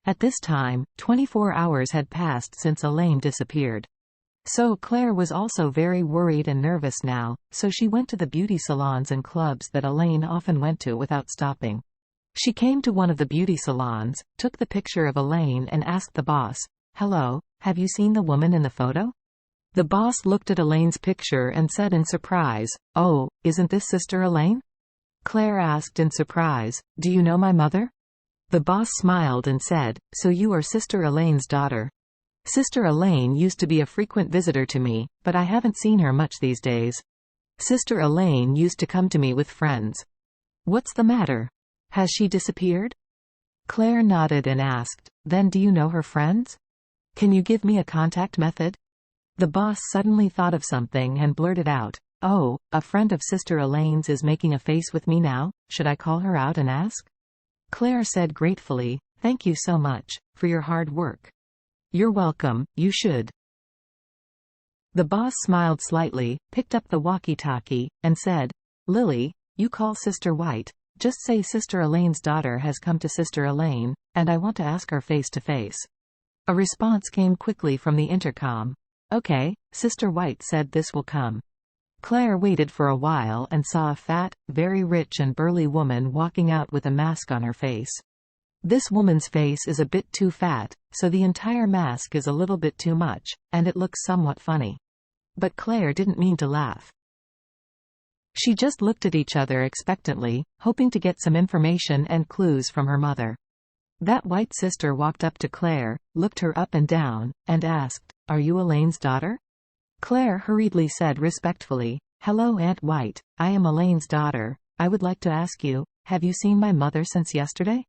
At this time, 24 hours had passed since Elaine disappeared. So Claire was also very worried and nervous now, so she went to the beauty salons and clubs that Elaine often went to without stopping. She came to one of the beauty salons, took the picture of Elaine and asked the boss, "Hello, have you seen the woman in the photo?" The boss looked at Elaine's picture and said in surprise, "Oh, isn't this Sister Elaine?" Claire asked in surprise, "Do you know my mother?" The boss smiled and said, "So you are Sister Elaine's daughter. Sister Elaine used to be a frequent visitor to me, but I haven't seen her much these days. Sister Elaine used to come to me with friends. What's the matter? Has she disappeared?" Claire nodded and asked, "Then do you know her friends? Can you give me a contact method?" The boss suddenly thought of something and blurted out, "Oh, a friend of Sister Elaine's is making a face with me now, should I call her out and ask?" Claire said gratefully, "Thank you so much, for your hard work." "You're welcome, you should." The boss smiled slightly, picked up the walkie-talkie, and said, "Lily, you call Sister White. Just say Sister Elaine's daughter has come to Sister Elaine, and I want to ask her face to face." A response came quickly from the intercom. "Okay," Sister White said, "this will come." Claire waited for a while and saw a fat, very rich and burly woman walking out with a mask on her face. This woman's face is a bit too fat, so the entire mask is a little bit too much, and it looks somewhat funny. But Claire didn't mean to laugh. She just looked at each other expectantly, hoping to get some information and clues from her mother. That white sister walked up to Claire, looked her up and down, and asked, "Are you Elaine's daughter?" Claire hurriedly said respectfully, "Hello Aunt White, I am Elaine's daughter. I would like to ask you, have you seen my mother since yesterday?"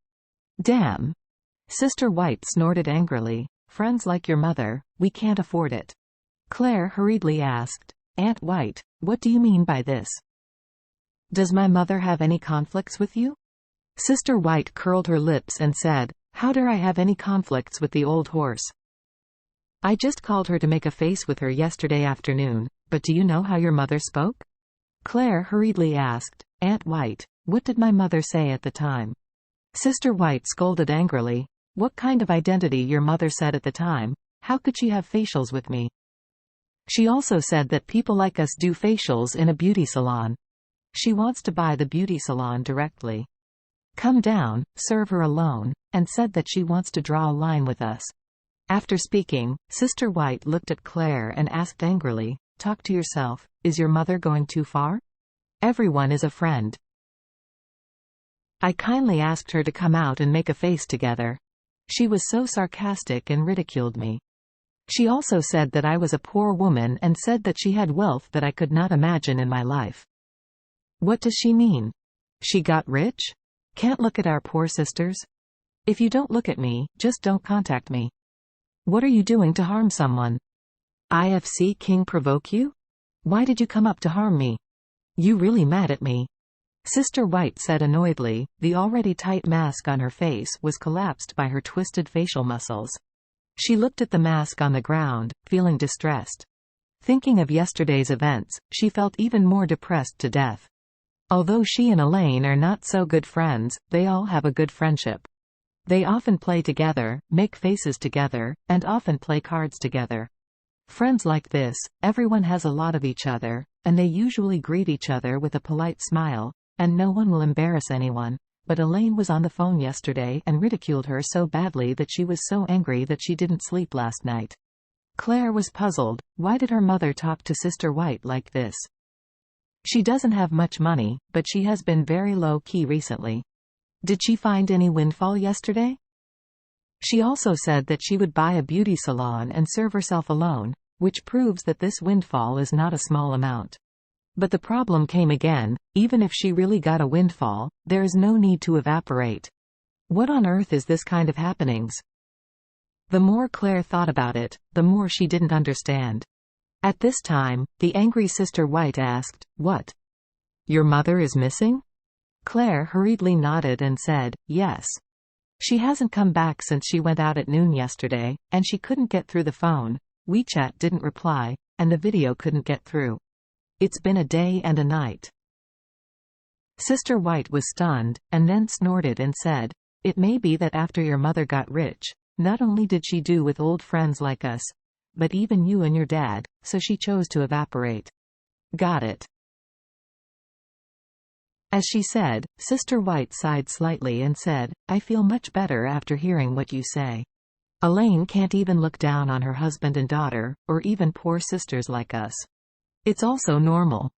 "Damn!" Sister White snorted angrily, "Friends like your mother, we can't afford it." Claire hurriedly asked, "Aunt White, what do you mean by this? Does my mother have any conflicts with you?" Sister White curled her lips and said, "How dare I have any conflicts with the old horse? I just called her to make a face with her yesterday afternoon, but do you know how your mother spoke?" Claire hurriedly asked, "Aunt White, what did my mother say at the time?" Sister White scolded angrily, "What kind of identity your mother said at the time? How could she have facials with me? She also said that people like us do facials in a beauty salon. She wants to buy the beauty salon directly. Come down, serve her alone, and said that she wants to draw a line with us." After speaking, Sister White looked at Claire and asked angrily, "Talk to yourself, is your mother going too far? Everyone is a friend. I kindly asked her to come out and make a face together. She was so sarcastic and ridiculed me. She also said that I was a poor woman and said that she had wealth that I could not imagine in my life. What does she mean? She got rich? Can't look at our poor sisters? If you don't look at me, just don't contact me. What are you doing to harm someone? IFC King provoke you? Why did you come up to harm me? You really mad at me?" Sister White said annoyedly. The already tight mask on her face was collapsed by her twisted facial muscles. She looked at the mask on the ground, feeling distressed. Thinking of yesterday's events, she felt even more depressed to death. Although she and Elaine are not so good friends, they all have a good friendship. They often play together, make faces together, and often play cards together. Friends like this, everyone has a lot of each other, and they usually greet each other with a polite smile, and no one will embarrass anyone. But Elaine was on the phone yesterday and ridiculed her so badly that she was so angry that she didn't sleep last night. Claire was puzzled. Why did her mother talk to Sister White like this? She doesn't have much money, but she has been very low-key recently. Did she find any windfall yesterday? She also said that she would buy a beauty salon and serve herself alone, which proves that this windfall is not a small amount. But the problem came again. Even if she really got a windfall, there is no need to evaporate. What on earth is this kind of happenings? The more Claire thought about it, the more she didn't understand. At this time, the angry Sister White asked, "What? Your mother is missing?" Claire hurriedly nodded and said, "Yes. She hasn't come back since she went out at noon yesterday, and she couldn't get through the phone. WeChat didn't reply, and the video couldn't get through. It's been a day and a night." Sister White was stunned, and then snorted and said, It may be that after your mother got rich, not only did she do with old friends like us, but even you and your dad, so she chose to evaporate. Got it. As she said, Sister White sighed slightly and said, I feel much better after hearing what you say. Elaine can't even look down on her husband and daughter, or even poor sisters like us. It's also normal.